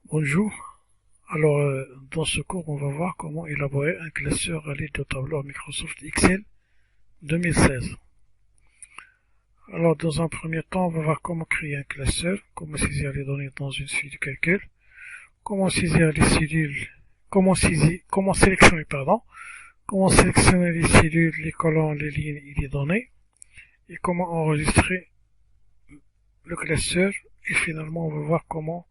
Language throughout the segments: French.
Bonjour. Alors, dans ce cours, on va voir comment élaborer un classeur à l'aide du tableur Microsoft Excel 2016. Alors, dans un premier temps, on va voir comment créer un classeur, comment saisir les données dans une suite de calcul, comment saisir les cellules, comment sélectionner les cellules, les colonnes, les lignes et les données, et comment enregistrer le classeur, et finalement, on va voir comment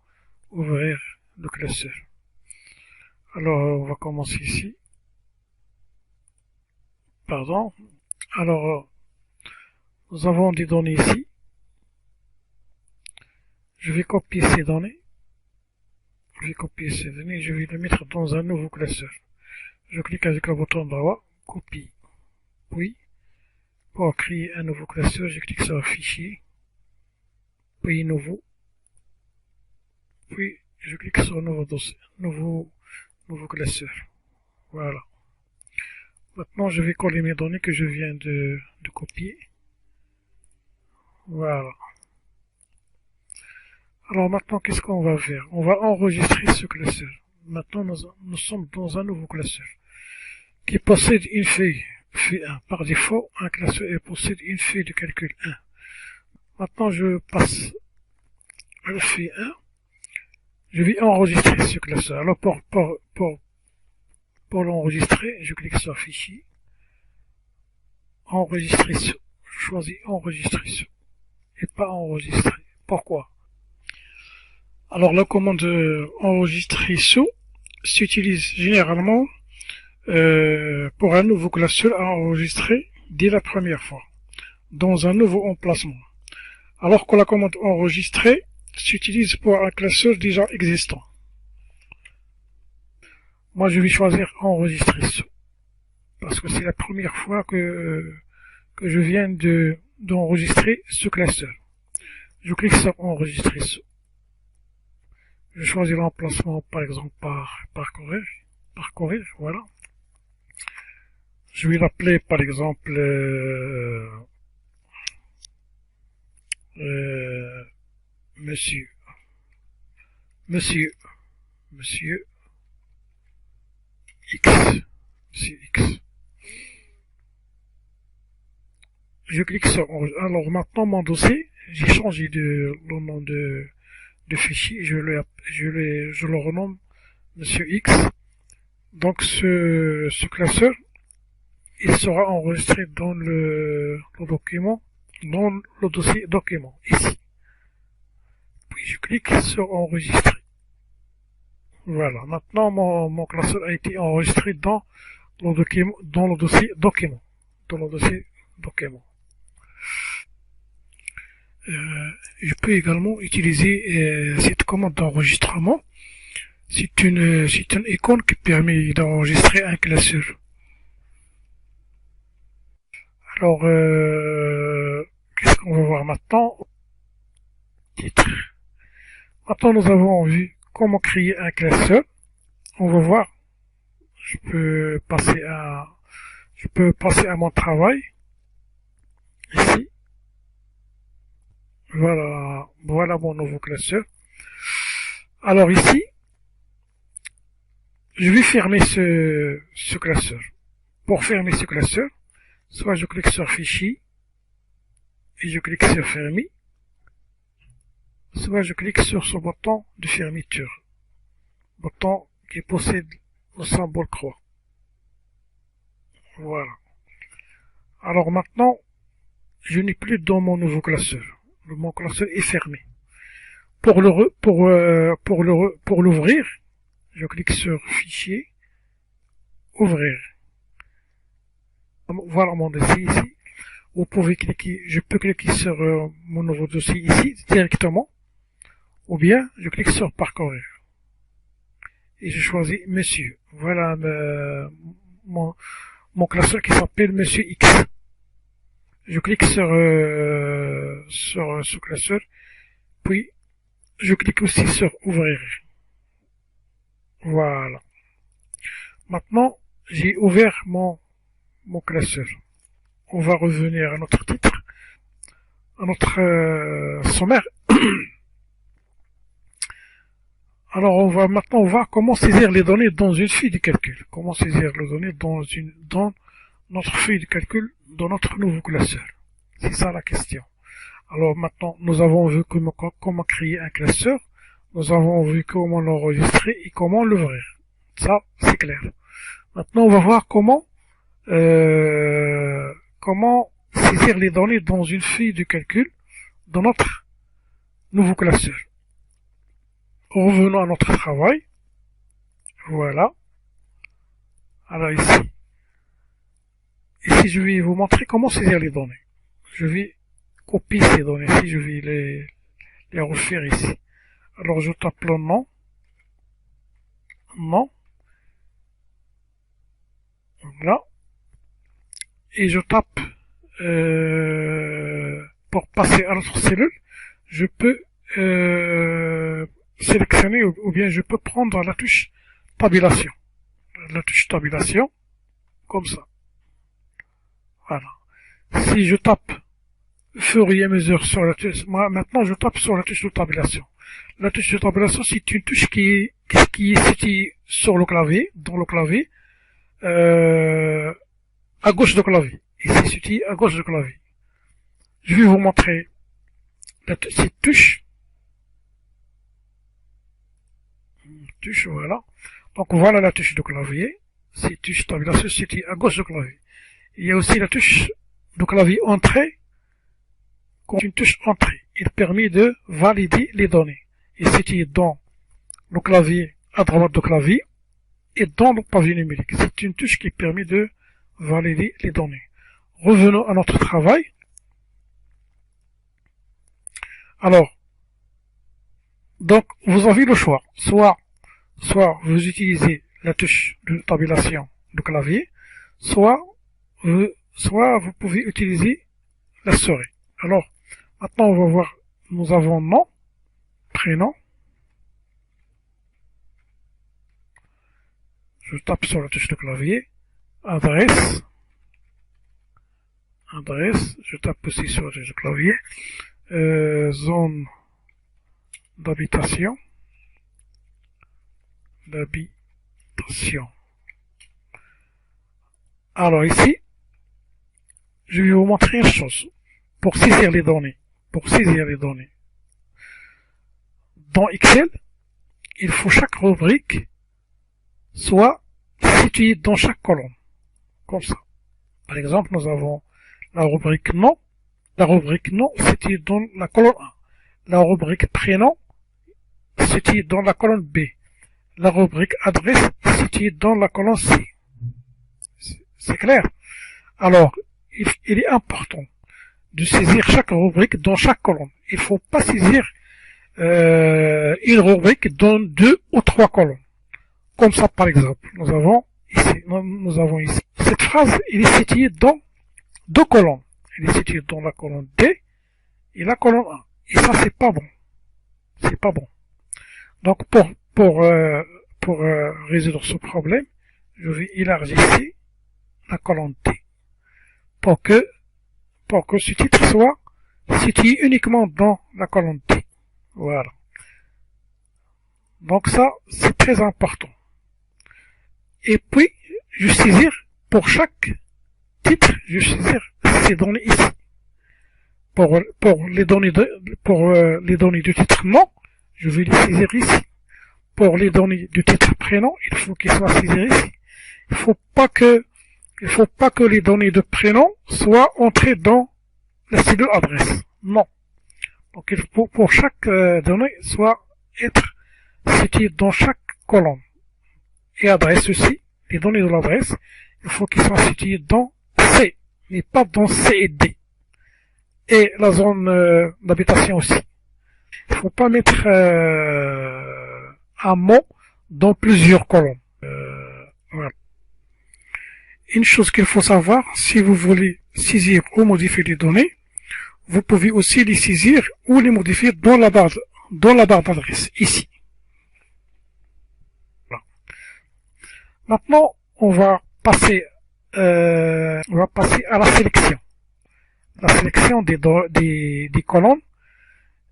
ouvrir le classeur. Alors, on va commencer ici. Alors, nous avons des données ici. Je vais copier ces données. Je vais les mettre dans un nouveau classeur. Je clique avec le bouton droit, copie. Puis, pour créer un nouveau classeur, je clique sur Fichier, puis Nouveau. Puis, je clique sur Nouveau dossier, nouveau classeur. Voilà. Maintenant, je vais coller mes données que je viens de copier. Voilà. Alors maintenant, qu'est-ce qu'on va faire? On va enregistrer ce classeur. Maintenant, nous sommes dans un nouveau classeur qui possède une feuille 1. Par défaut, un classeur possède une feuille de calcul 1. Maintenant, je passe à la feuille 1. Je vais enregistrer ce classeur. Alors, pour l'enregistrer, je clique sur Fichier, Enregistrer sous. Je choisis Enregistrer sous et pas Enregistrer. Pourquoi? Alors, la commande Enregistrer sous s'utilise généralement pour un nouveau classeur à enregistrer dès la première fois, dans un nouveau emplacement. Alors que la commande Enregistrer s'utilise pour un classeur déjà existant. Moi, je vais choisir Enregistrer sous, parce que c'est la première fois que je viens d'enregistrer ce classeur. Je clique sur Enregistrer sous. Je choisis l'emplacement, par exemple, par parcourir, voilà. Je vais l'appeler, par exemple, Monsieur X. Je clique sur Enregistrer. Alors maintenant, mon dossier, j'ai changé le nom de fichier, je le renomme Monsieur X. Donc ce classeur, il sera enregistré dans le document, dans le dossier document, ici. Puis je clique sur Enregistrer. Voilà, maintenant mon classeur a été enregistré dans le dossier document. Je peux également utiliser cette commande d'enregistrement. C'est une icône qui permet d'enregistrer un classeur. Alors, qu'est-ce qu'on va voir maintenant? Titre. Maintenant, nous avons vu comment créer un classeur. On va voir. Je peux passer à mon travail. Ici. Voilà mon nouveau classeur. Alors ici, je vais fermer ce classeur. Pour fermer ce classeur, soit je clique sur Fichier et je clique sur Fermer, soit je clique sur ce bouton de fermeture, bouton qui possède le symbole croix. Voilà. Alors maintenant, je n'ai plus dans mon nouveau classeur. Mon classeur est fermé. Pour l'ouvrir, je clique sur Fichier, Ouvrir. Voilà mon dossier ici. Je peux cliquer sur mon nouveau dossier ici directement, ou bien je clique sur Parcourir. Et je choisis Monsieur. Voilà mon classeur qui s'appelle Monsieur X. Je clique sur ce classeur, puis je clique aussi sur Ouvrir. Voilà. Maintenant, j'ai ouvert mon classeur. On va revenir à notre titre. sommaire. Alors on va maintenant voir comment saisir les données dans une feuille de calcul. Comment saisir les données dans notre feuille de calcul, dans notre nouveau classeur. C'est ça la question. Alors maintenant, nous avons vu comment créer un classeur, nous avons vu comment l'enregistrer et comment l'ouvrir. Ça, c'est clair. Maintenant, on va voir comment saisir les données dans une feuille de calcul dans notre nouveau classeur. Revenons à notre travail. Voilà. Alors ici, je vais vous montrer comment saisir les données. Je vais copier ces données ici, je vais les refaire ici. Alors je tape le nom. Voilà. Et je tape pour passer à notre cellule, je peux sélectionner ou bien je peux prendre la touche tabulation. La touche tabulation, comme ça. Voilà. Si je tape fur et à mesure sur la touche, maintenant je tape sur la touche de tabulation. La touche de tabulation, c'est une touche qui est située sur le clavier, dans le clavier, à gauche du clavier. Et c'est situé à gauche du clavier. Je vais vous montrer cette touche. Voilà. Donc voilà la touche du clavier. Cette touche tabulation située à gauche du clavier. Il y a aussi la touche du clavier entrée, une touche entrée. Il permet de valider les données. Et située dans le clavier, à droite du clavier, et dans le clavier numérique. C'est une touche qui permet de valider les données. Revenons à notre travail. Alors, donc, vous avez le choix. Soit vous utilisez la touche de tabulation du clavier, soit vous pouvez utiliser la souris. Alors, maintenant on va voir, nous avons nom, prénom. Je tape sur la touche de clavier, adresse, je tape aussi sur la touche de clavier, zone d'habitation, Alors ici, je vais vous montrer une chose. Pour saisir les données, dans Excel, il faut chaque rubrique soit située dans chaque colonne. Comme ça. Par exemple, nous avons la rubrique nom. La rubrique nom située dans la colonne 1. La rubrique prénom située dans la colonne B. La rubrique adresse située dans la colonne C. C'est clair? Alors, il est important de saisir chaque rubrique dans chaque colonne. Il ne faut pas saisir une rubrique dans 2 ou 3 colonnes. Comme ça, par exemple, nous avons ici. Cette phrase, elle est située dans 2 colonnes. Elle est située dans la colonne D et la colonne 1. Et ça, c'est pas bon. C'est pas bon. Donc, pour résoudre ce problème, je vais élargir ici la colonne D. Pour que ce titre soit situé uniquement dans la colonne D. Voilà. Donc ça, c'est très important. Et puis, je saisir pour chaque titre, je saisir ces données ici. Pour les données du titre nom, je vais les saisir ici. Pour les données du titre prénom, il faut qu'ils soient saisis ici. Il faut pas que les données de prénom soient entrées dans la cellule adresse. Non. Donc il faut pour chaque donnée soit être située dans chaque colonne. Et adresse aussi, les données de l'adresse, il faut qu'ils soient situées dans C, mais pas dans C et D. Et la zone d'habitation aussi. Il ne faut pas mettre un mot dans plusieurs colonnes. Voilà. Une chose qu'il faut savoir, si vous voulez saisir ou modifier les données, vous pouvez aussi les saisir ou les modifier dans la barre d'adresse, ici. Voilà. Maintenant, on va passer à la sélection. la sélection des colonnes,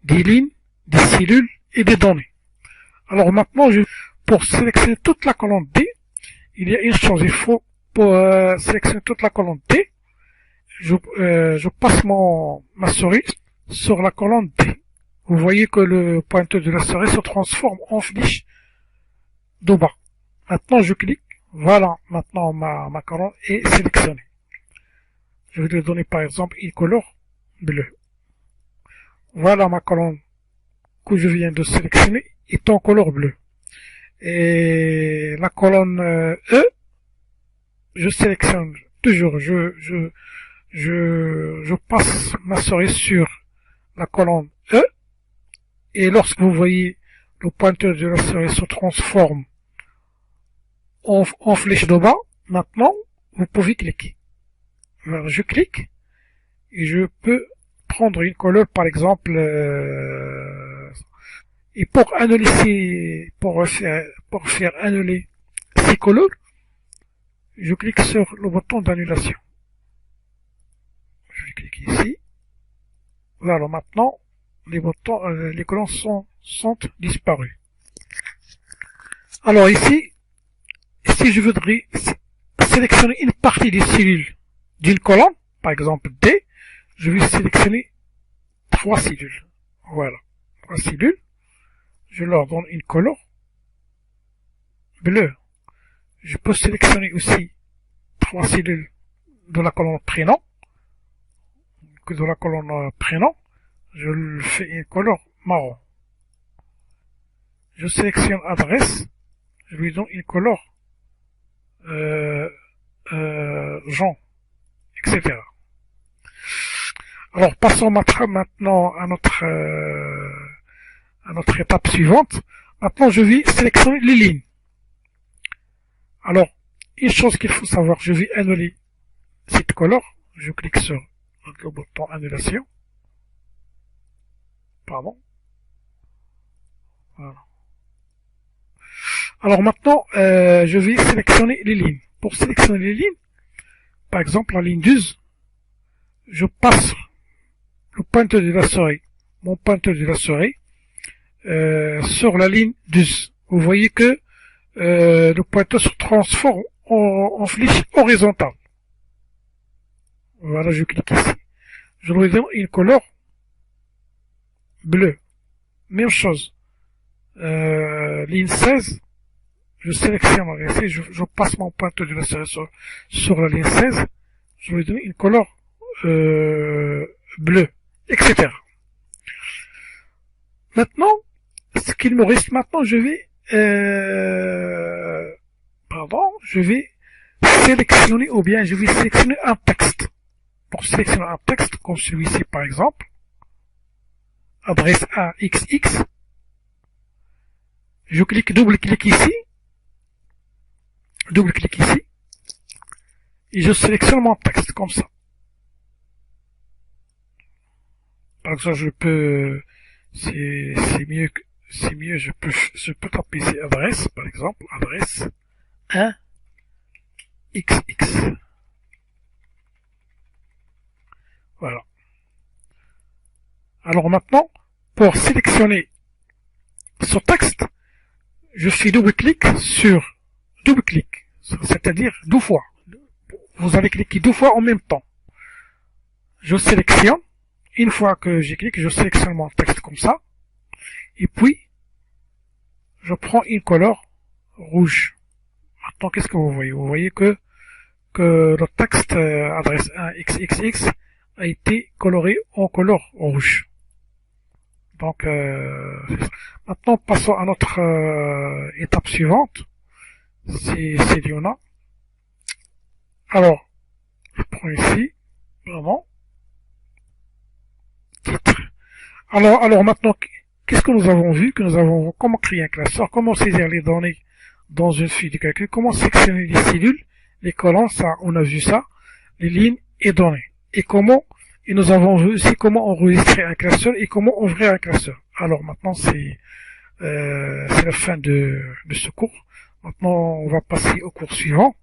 des lignes, des cellules et des données. Alors maintenant, pour sélectionner toute la colonne D, il y a une chose, il faut pour sélectionner toute la colonne D, je passe ma souris sur la colonne D. Vous voyez que le pointeur de la souris se transforme en flèche de bas. Maintenant je clique, voilà, maintenant ma colonne est sélectionnée. Je vais lui donner par exemple une couleur bleue. Voilà ma colonne que je viens de sélectionner est en couleur bleue. Et la colonne E, je sélectionne toujours, je passe ma souris sur la colonne E, et lorsque vous voyez le pointeur de la souris se transforme en flèche de bas, maintenant vous pouvez cliquer. Alors je clique et je peux prendre une couleur par exemple et pour faire annuler ces couleurs, je clique sur le bouton d'annulation. Je clique ici. Voilà, maintenant les colonnes sont disparues. Alors ici, si je voudrais sélectionner une partie des cellules d'une colonne, par exemple D, je vais sélectionner 3 cellules. Voilà, 3 cellules. Je leur donne une couleur bleue. Je peux sélectionner aussi 3 cellules de la colonne prénom. De la colonne prénom, je fais une couleur marron. Je sélectionne adresse, je lui donne une couleur jaune, etc. Alors passons maintenant à notre étape suivante. Maintenant je vais sélectionner les lignes. Alors une chose qu'il faut savoir, je vais annuler cette couleur. Je clique sur le bouton annulation. Pardon. Voilà. Alors maintenant, je vais sélectionner les lignes. Pour sélectionner les lignes, par exemple la ligne 12, je passe le pointeur de la souris, mon pointeur de la souris, sur la ligne 12. Vous voyez que le pointeur se transforme en flèche horizontale. Voilà, je clique ici. Je lui donne une couleur bleue. Même chose. Ligne 16, je sélectionne ici, je passe mon pointeur de la souris sur la ligne 16, je lui donne une couleur bleue, etc. Maintenant, ce qu'il me reste maintenant, je vais sélectionner ou bien je vais sélectionner un texte. Pour sélectionner un texte comme celui-ci par exemple, adresse AXX, je clique, double-clique ici, et je sélectionne mon texte comme ça. Par exemple, je peux, c'est mieux, je peux taper ici adresse, par exemple, adresse 1XX. Voilà. Alors maintenant, pour sélectionner ce texte, je fais double-clic, c'est-à-dire 2 fois. Vous allez cliquer 2 fois en même temps. Je sélectionne. Une fois que j'ai cliqué, je sélectionne mon texte comme ça. Et puis, je prends une couleur rouge. Maintenant, qu'est-ce que vous voyez? Vous voyez que le texte adresse 1XXX a été coloré en couleur rouge. Donc, maintenant, passons à notre étape suivante. C'est Liona. Alors, je prends ici, vraiment, titre. Alors maintenant, qu'est-ce que nous avons vu? Comment créer un classeur, comment saisir les données dans une feuille de calcul, comment sectionner les cellules, les colonnes, ça, on a vu ça, les lignes et données. Et nous avons vu aussi comment enregistrer un classeur et comment ouvrir un classeur. Alors maintenant, c'est la fin de ce cours. Maintenant, on va passer au cours suivant.